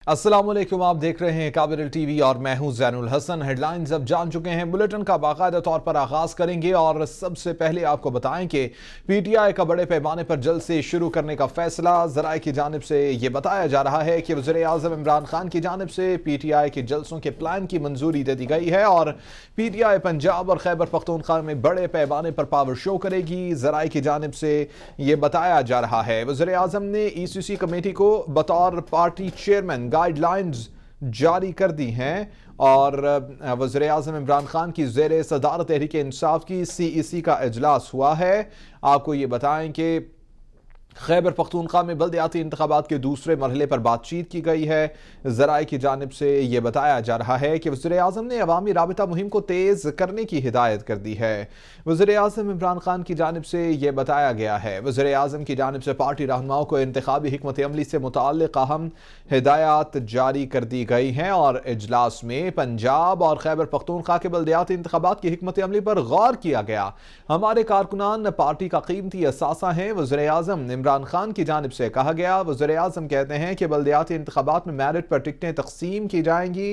अस्सलामुअलैकुम, आप देख रहे हैं काबिल टीवी और मैं हूं ज़ैनुल हसन। हेडलाइंस अब जान चुके हैं, बुलेटिन का बाकायदा तौर पर आगाज करेंगे और सबसे पहले आपको बताएं कि पीटीआई का बड़े पैमाने पर जल्द से शुरू करने का फैसला। ज़राए की जानिब से यह बताया जा रहा है कि वज़ीर आज़म इमरान खान की जानिब से पीटीआई के जलसों के प्लान की मंजूरी दे दी गई है और पीटीआई पंजाब और खैबर पख्तूनख्वा में बड़े पैमाने पर पावर शो करेगी। ज़राए की जानिब से यह बताया जा रहा है वज़ीर आज़म ने ईसीसी कमेटी को बतौर पार्टी चेयरमैन गाइडलाइंस जारी कर दी हैं और वज़ीर आज़म इमरान खान की ज़ेर सदारत तहरीक इंसाफ की सीईसी का इजलास हुआ है। आपको ये बताएं कि खैबर पख्तूनख्वा में बल्दियाती इंतखाबात के दूसरे मरहले पर बातचीत की गई है। ज़राए की जानिब से यह बताया जा रहा है कि वज़ीर आज़म ने अवामी राबिता मुहिम को तेज़ करने की हिदायत कर दी है। वज़ीर आज़म इमरान खान की जानिब से यह बताया गया है वज़ीर आज़म की जानिब से पार्टी रहनुमाओं को इंतखाबी हिकमत अमली से मुताल्लिक़ अहम हिदायत जारी कर दी गई हैं और इजलास में पंजाब और खैबर पख्तूनख्वा के बल्दियाती इंतखाबात की हिकमत अमली पर गौर किया गया। हमारे कारकुनान पार्टी का कीमती असासा हैं, वज़ीर आज़म इमरान खान की जानिब से कहा गया। वज़ीर आज़म कहते हैं कि बल्दियाती इंतखाबात में मेरिट पर टिकटें तकसीम की जाएंगी।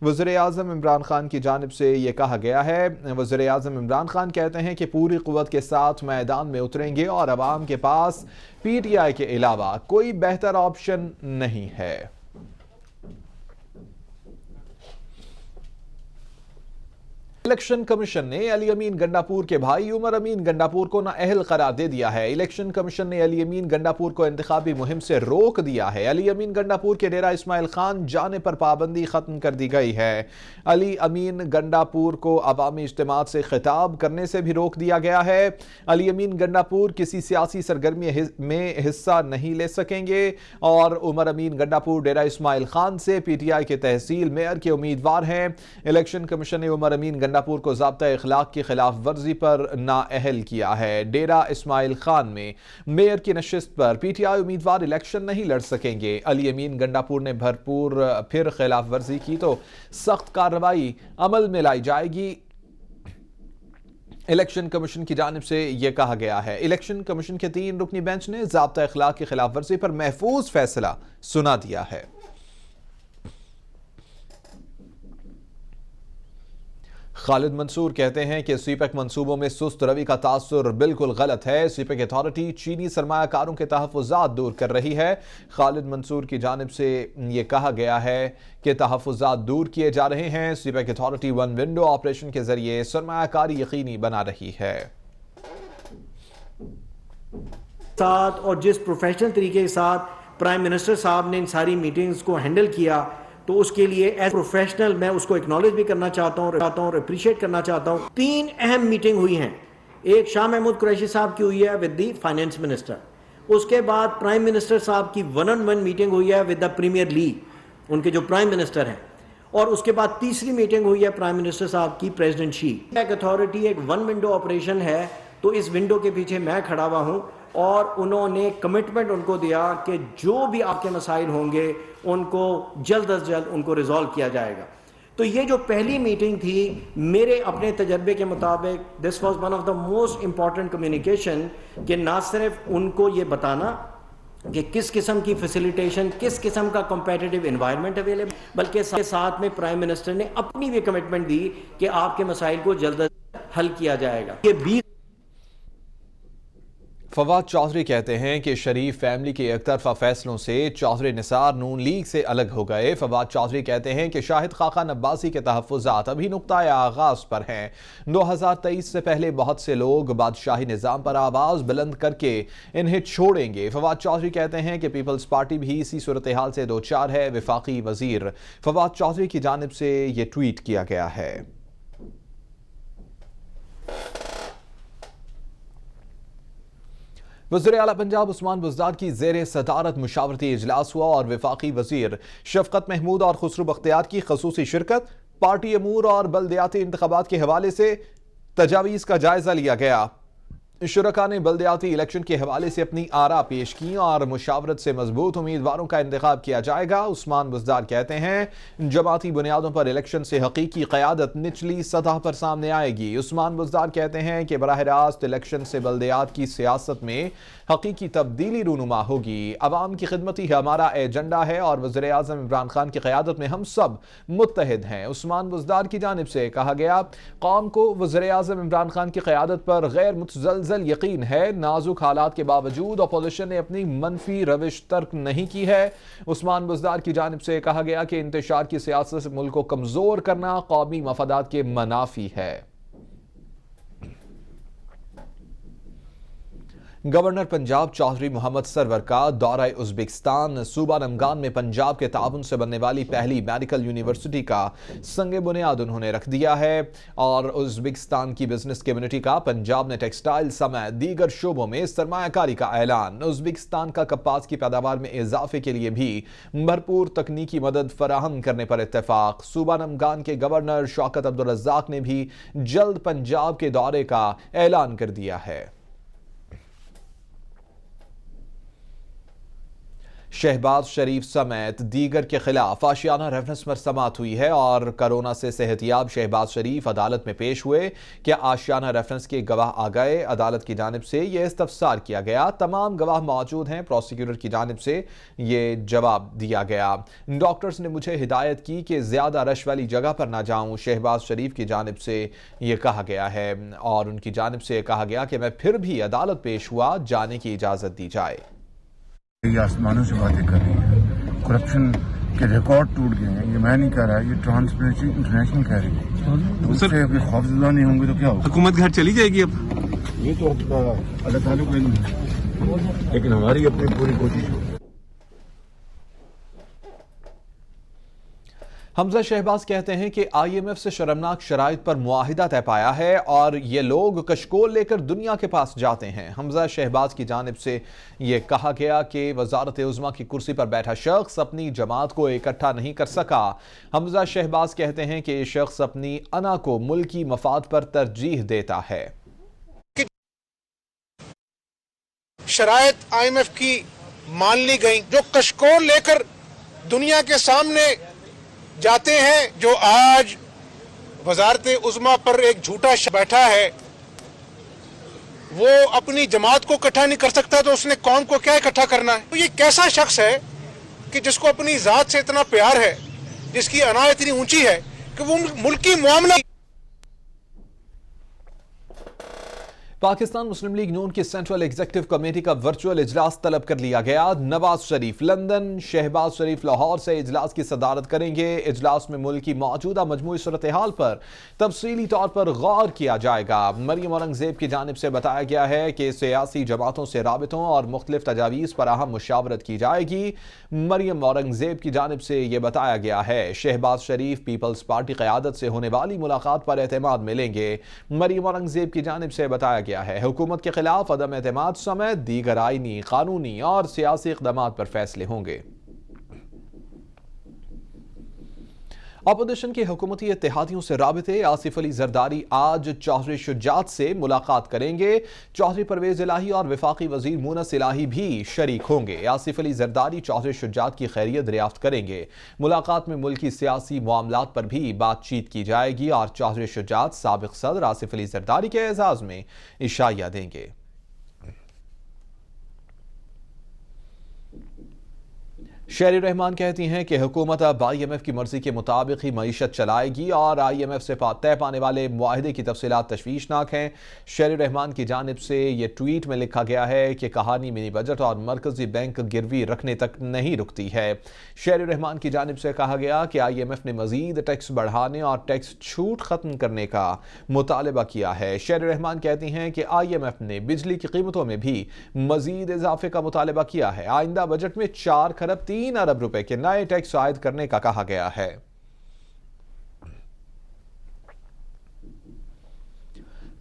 वज़ीर आज़म इमरान खान की जानिब से यह कहा गया है। वज़ीर आज़म इमरान खान कहते हैं कि पूरी क़ुव्वत के साथ मैदान में उतरेंगे और अवाम के पास पीटीआई के अलावा कोई बेहतर ऑप्शन नहीं है। इलेक्शन कमीशन ने अली अमीन गंडापुर के भाई उमर अमीन गंडापुर को नाअहल करार दे दिया है। इलेक्शन कमीशन ने अली अमीन गंडापुर को इंतखाबी मुहिम से रोक दिया है। अली अमीन गंडापुर के डेरा इस्माइल खान जाने पर पाबंदी खत्म कर दी गई है। अली अमीन गंडापुर को अवामी इज्तिमात से खिताब करने से भी रोक दिया गया है। अली अमीन गंडापुर किसी सियासी सरगर्मी में हिस्सा नहीं ले सकेंगे और उमर अमीन गंडापुर डेरा इस्माइल खान से पीटीआई के तहसील मेयर के उम्मीदवार हैं। इलेक्शन कमीशन ने उमर अमीन गंडापुर को ज़ाब्ता इखलाक की खिलाफ वर्जी पर नाअहल किया है। डेरा इस्माइल खान में मेयर की नशिस्त पर पीटीआई उम्मीदवार इलेक्शन नहीं लड़ सकेंगे। अली अमीन गंडापुर ने भरपूर फिर खिलाफ वर्जी की तो सख्त कार्रवाई अमल में लाई जाएगी। इलेक्शन कमीशन की जानिब से यह कहा गया है। इलेक्शन कमीशन के 3 रुकनी बेंच ने ज़ाब्ता इखलाक की खिलाफ वर्जी पर महफूज फैसला सुना दिया है। खालिद मंसूर कहते हैं कि सीपेक मंसूबों में सुस्त रवि का तासुर बिल्कुल गलत है। सीपेक अथॉरिटी चीनी सरमायाकारों के तहफ़्फ़ुज़ात दूर कर रही है। खालिद मंसूर की जानिब से ये कहा गया है कि तहफ़्फ़ुज़ात दूर किए जा रहे हैं। CPEC authority one window operation के जरिए सरमायाकारी यकीनी बना रही है। साथ और जिस प्रोफेशनल तरीके के साथ प्राइम मिनिस्टर साहब ने इन सारी मीटिंग्स को हैंडल किया, तो उसके लिए एज प्रोफेशनल मैं उसको एक्नॉलेज भी करना चाहता हूँ, अप्रिशिएट करना चाहता हूँ। 3 अहम मीटिंग हुई हैं। एक शाह महमूद कुरैशी साहब की हुई है विद द फाइनेंस मिनिस्टर। उसके बाद प्राइम मिनिस्टर साहब की 1-on-1 मीटिंग हुई है विद द प्रीमियर लीग, उनके जो प्राइम मिनिस्टर हैं। और उसके बाद तीसरी मीटिंग हुई है प्राइम मिनिस्टर साहब की प्रेसिडेंट शी। एक अथॉरिटी एक 1 विंडो ऑपरेशन है, तो इस विंडो के पीछे मैं खड़ा हुआ हूँ और उन्होंने कमिटमेंट उनको दिया कि जो भी आपके मसाइल होंगे उनको जल्द अज जल्द उनको रिजॉल्व किया जाएगा। तो ये जो पहली मीटिंग थी, मेरे अपने तजर्बे के मुताबिक this was one of the most important communication, कि ना सिर्फ उनको ये बताना कि किस किस्म की फैसिलिटेशन, किस किस्म का कॉम्पिटिटिव एनवायरनमेंट अवेलेबल, बल्कि साथ में प्राइम मिनिस्टर ने अपनी भी कमिटमेंट दी कि आपके मसाइल को जल्द अज जल्द हल किया जाएगा। ये 20 फवाद चौधरी कहते हैं कि शरीफ फैमिली के एक तरफा फैसलों से चौधरी निसार नून लीग से अलग हो गए। फवाद चौधरी कहते हैं कि शाहिद खाकान अब्बासी के तहफ़्फ़ुज़ात अभी नुक्ता आगाज़ पर हैं। 2023 से पहले बहुत से लोग बादशाही निज़ाम पर आवाज़ बुलंद करके इन्हें छोड़ेंगे। फवाद चौधरी कहते हैं कि पीपल्स पार्टी भी इसी सूरत हाल से दो चार है। वफाकी वज़ीर फवाद चौधरी की जानिब से ये ट्वीट किया गया है। वज़ीर आला पंजाब उस्मान बुज़दार की ज़ेर सदारत मुशावरती इजलास हुआ और वफाकी वज़ीर शफ़क़त महमूद और खुसरू बख्तियार की ख़ुसूसी शिरकत। पार्टी अमूर और बल्दियाती इंतख़ाबात के हवाले से तजावीज़ का जायज़ा लिया गया। शुरका ने बल्दियाती इलेक्शन के हवाले से अपनी आरा पेश की और मुशावरत से मजबूत उम्मीदवारों का इंतखाब किया जाएगा। उस्मान बुज़दार कहते हैं जमाती बुनियादों पर इलेक्शन से हकीकी क़यादत निचली सतह पर सामने आएगी। उस्मान बुज़दार कहते हैं कि बराह रास्त इलेक्शन से बल्दियात की सियासत में हकीकी तब्दीली रूनुमा होगी। अवाम की खिदमत ही हमारा एजेंडा है और वज़ीर आज़म इमरान खान की क़यादत में हम सब मुत्तहिद हैं। उस्मान बुज़दार की जानिब से कहा गया, कौम को वज़ीर आज़म इमरान खान की क़यादत पर गैर मुतज़लज़ल यकीन है। नाजुक हालात के बावजूद अपोजिशन ने अपनी मनफी रविश तर्क नहीं की है। उस्मान बुज़दार की जानिब से कहा गया कि इंतशार की सियासत से मुल्क को कमज़ोर करना कौमी मफादात के मनाफी है। गवर्नर पंजाब चौधरी मोहम्मद सरवर का दौरा उज़्बेकिस्तान। सूबा नमगान में पंजाब के ताउन से बनने वाली पहली मेडिकल यूनिवर्सिटी का संग बुनियाद उन्होंने रख दिया है और उज़्बेकिस्तान की बिजनेस कम्युनिटी का पंजाब ने टेक्सटाइल समेत दीगर शोबों में सरमायाकारी का ऐलान। उज़्बेकिस्तान का कपास की पैदावार में इजाफे के लिए भी भरपूर तकनीकी मदद फराहम करने पर इत्तेफाक। सूबा नमगान के गवर्नर शौकत अब्दुल रज़्ज़ाक ने भी जल्द पंजाब के दौरे का ऐलान कर दिया है। शहबाज शरीफ समेत दीगर के खिलाफ आशियाना रेफरेंस पर समाअत हुई है और कोरोना से सेहतियाब शहबाज शरीफ अदालत में पेश हुए। क्या आशियाना रेफरेंस के गवाह आ गए? अदालत की जानिब से यह इस्तफसार किया गया। तमाम गवाह मौजूद हैं। प्रोसिक्यूटर की जानिब से यह जवाब दिया गया। डॉक्टर्स ने मुझे हिदायत की कि ज्यादा रश वाली जगह पर ना जाऊं। शहबाज शरीफ की जानिब से यह कहा गया है और उनकी जानिब से कहा गया कि मैं फिर भी अदालत पेश हुआ, जाने की इजाजत दी जाए। ये आसमानों से बातें कर रही है, करप्शन के रिकॉर्ड टूट गए हैं। ये मैं नहीं कह रहा, ये ट्रांसपेरेंसी इंटरनेशनल कह रही है। तो उससे अभी खौफजदा नहीं होंगे तो क्या होगा? हुकूमत घर चली जाएगी अब। ये तो अल्लाह ताला को इल्म है, लेकिन हमारी अपनी पूरी कोशिश होगी। हमजा शहबाज कहते हैं कि IMF से शर्मनाक शराइत पर मुआहिदा तय पाया है और ये लोग कशकोल लेकर दुनिया के पास जाते हैं। हमजा शहबाज की जानिब से ये कहा गया कि वजारत उज़्मा की कुर्सी पर बैठा शख्स अपनी जमात को इकट्ठा नहीं कर सका। हमजा शहबाज कहते हैं कि ये शख्स अपनी अना को मुल्की मफाद पर तरजीह देता है। शराइत IMF की मान ली गई, जो कशकोल लेकर दुनिया के सामने जाते हैं, जो आज वजारत उज़्मा पर एक झूठा बैठा है, वो अपनी जमात को इकट्ठा नहीं कर सकता तो उसने कौम को क्या इकट्ठा करना है? तो ये कैसा शख्स है कि जिसको अपनी जात से इतना प्यार है, जिसकी अना इतनी ऊंची है कि वो मुल्की मामला। पाकिस्तान मुस्लिम लीग नून की सेंट्रल एग्जीक्यूटिव कमेटी का वर्चुअल इजलास तलब कर लिया गया। नवाज शरीफ लंदन, शहबाज शरीफ लाहौर से इजलास की सदारत करेंगे। इजलास में मुल्क की मौजूदा मजमूई सूरत हाल पर तफसीली तौर पर गौर किया जाएगा। मरियम औरंगजेब की जानिब से बताया गया है कि सियासी जमातों से राबितों और मुख्तलिफ तजावीज़ पर अहम मुशावरत की जाएगी। मरियम औरंगजेब की जानिब से यह बताया गया है शहबाज शरीफ पीपल्स पार्टी क़यादत से होने वाली मुलाकात पर एतमाद मिलेंगे। मरियम औरंगजेब की जानिब से बताया गया है हुकूमत के खिलाफ अदम एतमाद समेत दीगर आईनी, कानूनी और सियासी इक़दामात पर फैसले होंगे। अपोजिशन के हुकूमती इत्तेहादियों से राबिते आसिफ अली जरदारी आज चौधरी शुजात से मुलाकात करेंगे। चौधरी परवेज इलाही और वफाकी वजीर मुनस इलाही भी शरीक होंगे। आसिफ अली जरदारी चौधरी शुजात की खैरियत दरियाफ्त करेंगे। मुलाकात में मुल्की सियासी मामलात पर भी बातचीत की जाएगी और चौधरी शुजात साबिक सदर आसिफ अली जरदारी के एजाज में इशाया देंगे। शेरी रहमान कहती हैं कि हुकूमत अब IMF की मर्जी के मुताबिक ही मईशत चलाएगी और IMF से तय पाने वाले मुआहिदे की तफसीलात तशवीशनाक हैं। शेरी रहमान की जानिब से ये ट्वीट में लिखा गया है कि कहानी मिनी बजट और मरकजी बैंक गिरवी रखने तक नहीं रुकती है। शेरी रहमान की जानिब से कहा गया कि IMF ने मजीद टैक्स बढ़ाने और टैक्स छूट खत्म करने का मुतालबा किया है। शेरी रहमान कहती हैं कि IMF ने बिजली की कीमतों में भी मजीद इजाफे का मुतालबा किया है। आइंदा बजट में 4 खरब 3 अरब रुपए के नए टैक्स आयद करने का कहा गया है।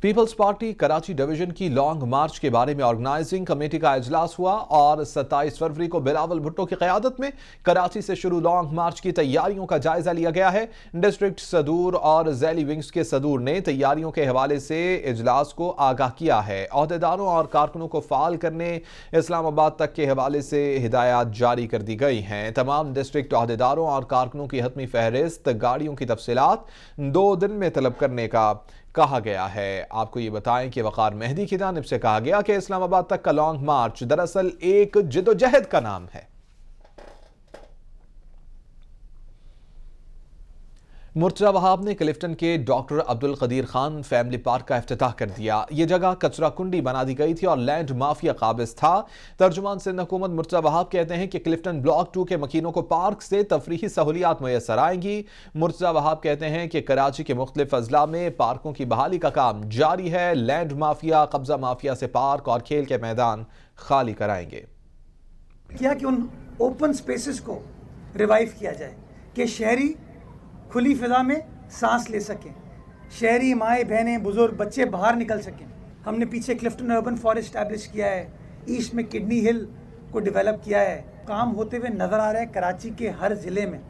पीपल्स पार्टी कराची डिवीजन की लॉन्ग मार्च के बारे में ऑर्गेनाइजिंग कमेटी का इजलास हुआ और 27 फरवरी को बिलावल भुट्टो की क़यादत में कराची से शुरू लॉन्ग मार्च की तैयारियों का जायजा लिया गया है। डिस्ट्रिक्ट सदूर और जैली विंग्स के सदूर ने तैयारियों के हवाले से इजलास को आगाह किया है। अहदेदारों और कारकुनों को फाल करने इस्लामाबाद तक के हवाले से हिदायत जारी कर दी गई हैं। तमाम डिस्ट्रिक्ट अहदेदारों और कारकुनों की हतमी फहरिस्त, गाड़ियों की तफसीलात 2 दिन में तलब करने का कहा गया है। आपको ये बताएं कि वकार मेहदी की जानिब से कहा गया कि इस्लामाबाद तक का लॉन्ग मार्च दरअसल एक जिदोजहद का नाम है। मुर्तजा वहाब ने क्लिफ्टन के doctor Abdul Qadeer Khan family park का इफ्तिताह कर दिया। यह जगह कचरा कुंडी बना दी गई थी और लैंड माफिया काबिज था। तर्जुमान सिंध हुकूमत मुर्तजा वहाब कहते हैं कि क्लिफ्टन ब्लॉक 2 के मकीनों को पार्क से तफरीही सहूलियात मुयसर आएंगी। मुर्तजा वहाब कहते हैं कि कराची के मुख्तलिफ अजला में पार्कों की बहाली का काम जारी है। लैंड माफिया, कब्जा माफिया से पार्क और खेल के मैदान खाली कराएंगे। किया कि उन ओपन स्पेसेस को रिवाइव किया जाए कि शहरी खुली फिजा में सांस ले सकें, शहरी माएँ बहनें बुजुर्ग बच्चे बाहर निकल सकें। हमने पीछे क्लिफ्टन अर्बन फॉरेस्ट एस्टैब्लिश किया है, ईस्ट में किडनी हिल को डेवलप किया है। काम होते हुए नज़र आ रहा है कराची के हर ज़िले में।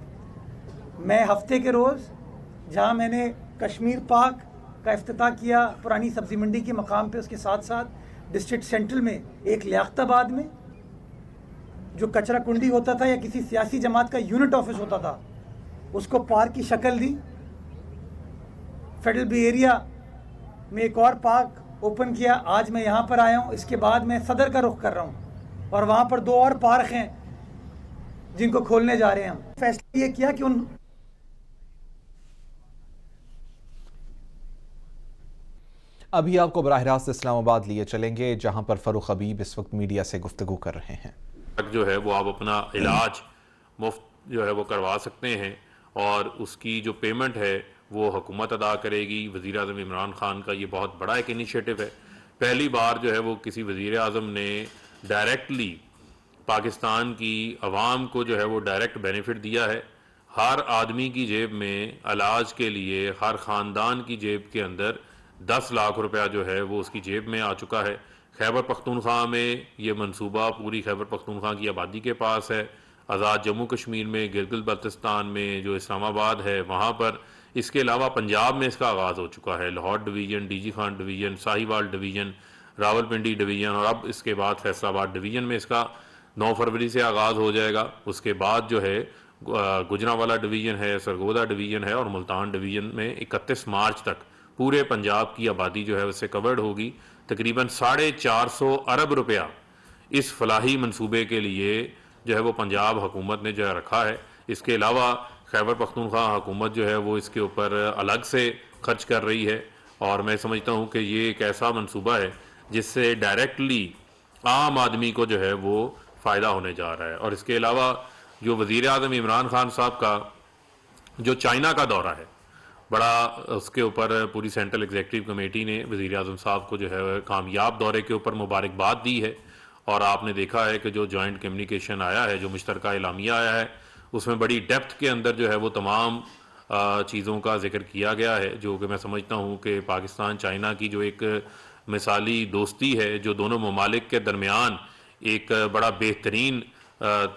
मैं हफ्ते के रोज़ जहां मैंने कश्मीर पार्क का इफ्तिताह किया पुरानी सब्जी मंडी के मकाम पे, उसके साथ साथ डिस्ट्रिक्ट सेंट्रल में एक लियाकताबाद में जो कचरा कुंडी होता था या किसी सियासी जमात का यूनिट ऑफिस होता था, उसको पार्क की शक्ल दी। फेडरल बी एरिया में एक और पार्क ओपन किया। आज मैं यहाँ पर आया हूँ, इसके बाद मैं सदर का रुख कर रहा हूँ और वहाँ पर 2 और पार्क हैं जिनको खोलने जा रहे हैं हम। फैसला ये किया कि उन अभी आपको बराह रास्त इस्लामाबाद लिए चलेंगे जहाँ पर फरूख हबीब इस वक्त मीडिया से गुफ्तगू कर रहे हैं। जो है वो आप अपना इलाज मुफ्त जो है वो करवा सकते हैं और उसकी जो पेमेंट है वो हुकूमत अदा करेगी। वज़ीर आज़म इमरान खान का ये बहुत बड़ा एक इनिशिएटिव है। पहली बार जो है वो किसी वज़ीर आज़म ने डायरेक्टली पाकिस्तान की आवाम को जो है वो डायरेक्ट बेनिफिट दिया है। हर आदमी की जेब में इलाज के लिए, हर ख़ानदान की जेब के अंदर 10 लाख रुपया जो है वो उसकी जेब में आ चुका है। खैबर पख्तूनख्वा में ये मंसूबा पूरी खैबर पख्तूनख्वा की आबादी के पास है। आज़ाद जम्मू कश्मीर में, गिलगित बल्तिस्तान में, जो इस्लामाबाद है वहाँ पर, इसके अलावा पंजाब में इसका आगाज़ हो चुका है। Lahore division, DG Khan division, Sahiwal division, Rawalpindi division और अब इसके बाद फैसलाबाद डिवीज़न में इसका 9 फरवरी से आगाज़ हो जाएगा। उसके बाद जो है गुजरांवाला डिवीज़न है, सरगोदा डिवीज़न है और मुल्तान डिवीज़न में 31 मार्च तक पूरे पंजाब की आबादी जो है उससे कवर्ड होगी। तकरीबन 450 अरब रुपया इस फलाही मंसूबे के लिए जो है वो पंजाब हुकूमत ने जो है रखा है। इसके अलावा खैबर पख्तूनख्वा हुकूमत जो है वो इसके ऊपर अलग से खर्च कर रही है और मैं समझता हूँ कि ये एक ऐसा मंसूबा है जिससे डायरेक्टली आम आदमी को जो है वो फ़ायदा होने जा रहा है। और इसके अलावा जो वज़ीर आज़म इमरान खान साहब का जो चाइना का दौरा है, बड़ा उसके ऊपर पूरी सेंट्रल एग्जीक्यूटिव कमेटी ने वज़ीर आज़म साहब को जो है कामयाब दौरे के ऊपर मुबारकबाद दी है। और आपने देखा है कि जो जॉइंट कम्युनिकेशन आया है, जो मुश्तरका एलामिया आया है, उसमें बड़ी डेप्थ के अंदर जो है वो तमाम चीज़ों का जिक्र किया गया है, जो कि मैं समझता हूँ कि पाकिस्तान चाइना की जो एक मिसाली दोस्ती है, जो दोनों ममालिक के दरमियान एक बड़ा बेहतरीन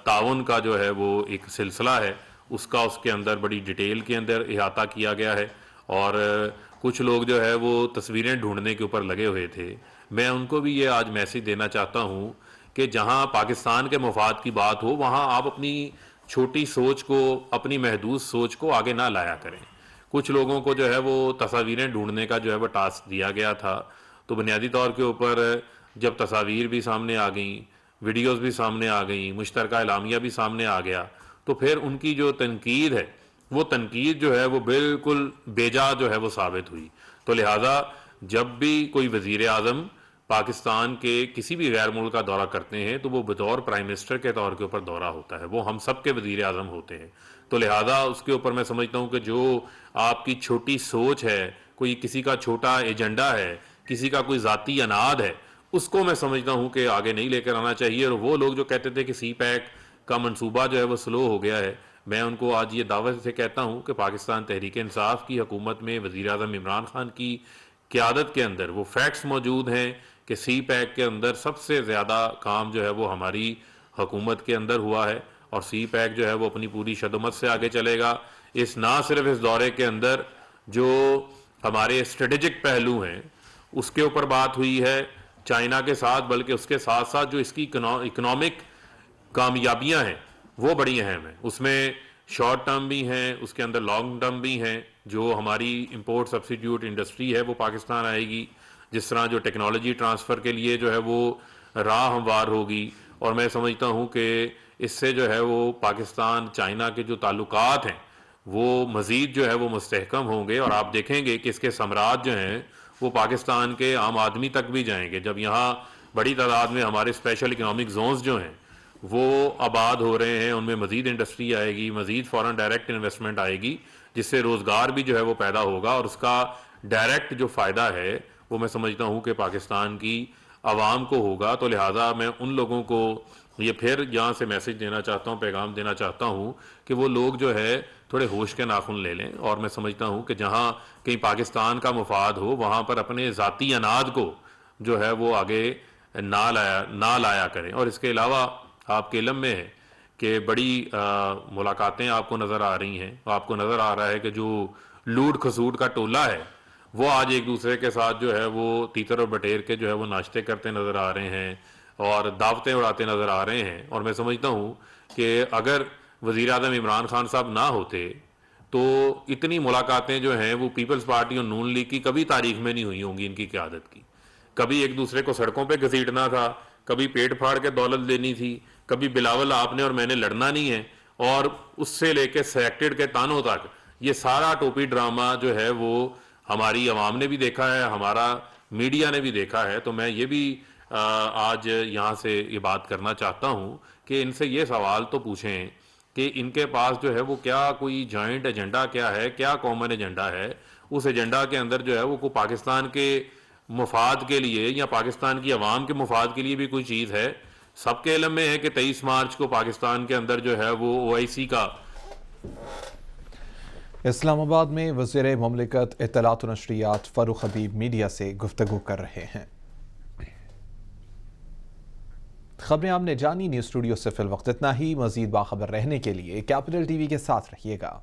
ताउन का जो है वो एक सिलसिला है, उसका उसके अंदर बड़ी डिटेल के अंदर इहाता किया गया है। और कुछ लोग जो है वो तस्वीरें ढूंढने के ऊपर लगे हुए थे। मैं उनको भी ये आज मैसेज देना चाहता हूँ कि जहाँ पाकिस्तान के मफाद की बात हो वहाँ आप अपनी छोटी सोच को, अपनी महदूद सोच को आगे ना लाया करें। कुछ लोगों को जो है वो तस्वीरें ढूंढने का जो है वो टास्क दिया गया था, तो बुनियादी तौर के ऊपर जब तस्वीर भी सामने आ गई, वीडियोस भी सामने आ गई, मुश्तरका एलामिया भी सामने आ गया, तो फिर उनकी जो तनकीद है वो तनकीद जो है वो बिल्कुल बेजा जो है वो साबित हुई। तो लिहाजा जब भी कोई वज़ीर आज़म पाकिस्तान के किसी भी गैर मुल्क का दौरा करते हैं तो वो बतौर प्राइम मिनिस्टर के तौर के ऊपर दौरा होता है, वो हम सब के वज़ीर आज़म होते हैं। तो लिहाजा उसके ऊपर मैं समझता हूँ कि जो आपकी छोटी सोच है, कोई किसी का छोटा एजेंडा है, किसी का कोई ज़ाती अनाद है, उसको मैं समझता हूँ कि आगे नहीं लेकर आना चाहिए। और वो लोग जो कहते थे कि सी पैक का मंसूबा जो है वो स्लो हो गया है, मैं उनको आज ये दावत से कहता हूँ कि पाकिस्तान तहरीक इंसाफ की हुकूमत में वज़ीर आज़म इमरान खान की क़यादत के अंदर वो फैक्ट्स मौजूद हैं कि सी पैक के अंदर सबसे ज़्यादा काम जो है वो हमारी हुकूमत के अंदर हुआ है और सी पैक जो है वो अपनी पूरी शदमत से आगे चलेगा। इस ना सिर्फ इस दौरे के अंदर जो हमारे स्ट्रेटेजिक पहलू हैं उसके ऊपर बात हुई है चाइना के साथ, बल्कि उसके साथ साथ जो इसकी इकोनॉमिक कामयाबियां हैं वो बड़ी अहम हैं। उसमें शॉर्ट टर्म भी हैं, उसके अंदर लॉन्ग टर्म भी हैं। जो हमारी इंपोर्ट सब्सिट्यूट इंडस्ट्री है वो पाकिस्तान आएगी, जिस तरह जो टेक्नोलॉजी ट्रांसफ़र के लिए जो है वो राह हमवार होगी। और मैं समझता हूँ कि इससे जो है वो पाकिस्तान चाइना के जो ताल्लुकात हैं वो मज़ीद जो है वो मुस्तहकम होंगे और आप देखेंगे कि इसके समराज जो हैं वो पाकिस्तान के आम आदमी तक भी जाएंगे। जब यहाँ बड़ी तादाद में हमारे स्पेशल इकनॉमिक जोन्स जो हैं वो आबाद हो रहे हैं, उनमें मज़ीद इंडस्ट्री आएगी, मज़ीद फॉरेन डायरेक्ट इन्वेस्टमेंट आएगी, जिससे रोज़गार भी जो है वो पैदा होगा और उसका डायरेक्ट जो फ़ायदा है वो मैं समझता हूँ कि पाकिस्तान की आवाम को होगा। तो लिहाजा मैं उन लोगों को ये फिर यहाँ से मैसेज देना चाहता हूँ, पैगाम देना चाहता हूँ कि वो लोग जो है थोड़े होश के नाखून ले लें। और मैं समझता हूँ कि जहाँ कहीं पाकिस्तान का मुफाद हो वहाँ पर अपने ज़ाती अनाद को जो है वो आगे ना लाया करें। और इसके अलावा आपके इल्म में है कि बड़ी मुलाकातें आपको नज़र आ रही हैं, आपको नज़र आ रहा है कि जो लूट खसूट का टोला है वो आज एक दूसरे के साथ जो है वो तीतर और बटेर के जो है वो नाश्ते करते नज़र आ रहे हैं और दावतें उड़ाते नज़र आ रहे हैं। और मैं समझता हूँ कि अगर वज़ीर आज़म इमरान खान साहब ना होते तो इतनी मुलाकातें जो हैं वो पीपल्स पार्टी और नून लीग की कभी तारीख में नहीं हुई होंगी इनकी क़यादत की। कभी एक दूसरे को सड़कों पे घसीटना था, कभी पेट फाड़ के दौलत लेनी थी, कभी बिलावल आपने और मैंने लड़ना नहीं है, और उससे लेके सेलेक्टेड के तानों तक ये सारा टोपी ड्रामा जो है वो हमारी आवाम ने भी देखा है, हमारा मीडिया ने भी देखा है। तो मैं ये भी आज यहाँ से ये बात करना चाहता हूँ कि इनसे ये सवाल तो पूछें कि इनके पास जो है वो क्या कोई जॉइंट एजेंडा क्या है, क्या कॉमन एजेंडा है। उस एजेंडा के अंदर जो है वो कोई पाकिस्तान के मुफाद के लिए या पाकिस्तान की आवाम के मुफाद के लिए भी कोई चीज़ है। सबके इल्म में है कि 23 मार्च को पाकिस्तान के अंदर जो है वो OIC का इस्लामाबाद में वज़ीर मुमलिकत इत्तलात व नशरियात फ़ारूक हबीब मीडिया से गुफ्तगू कर रहे हैं। खबरें आपने जानी। न्यूज़ स्टूडियो से फिल वक्त इतना ही। मज़ीद बाखबर रहने के लिए कैपिटल TV के साथ रहिएगा।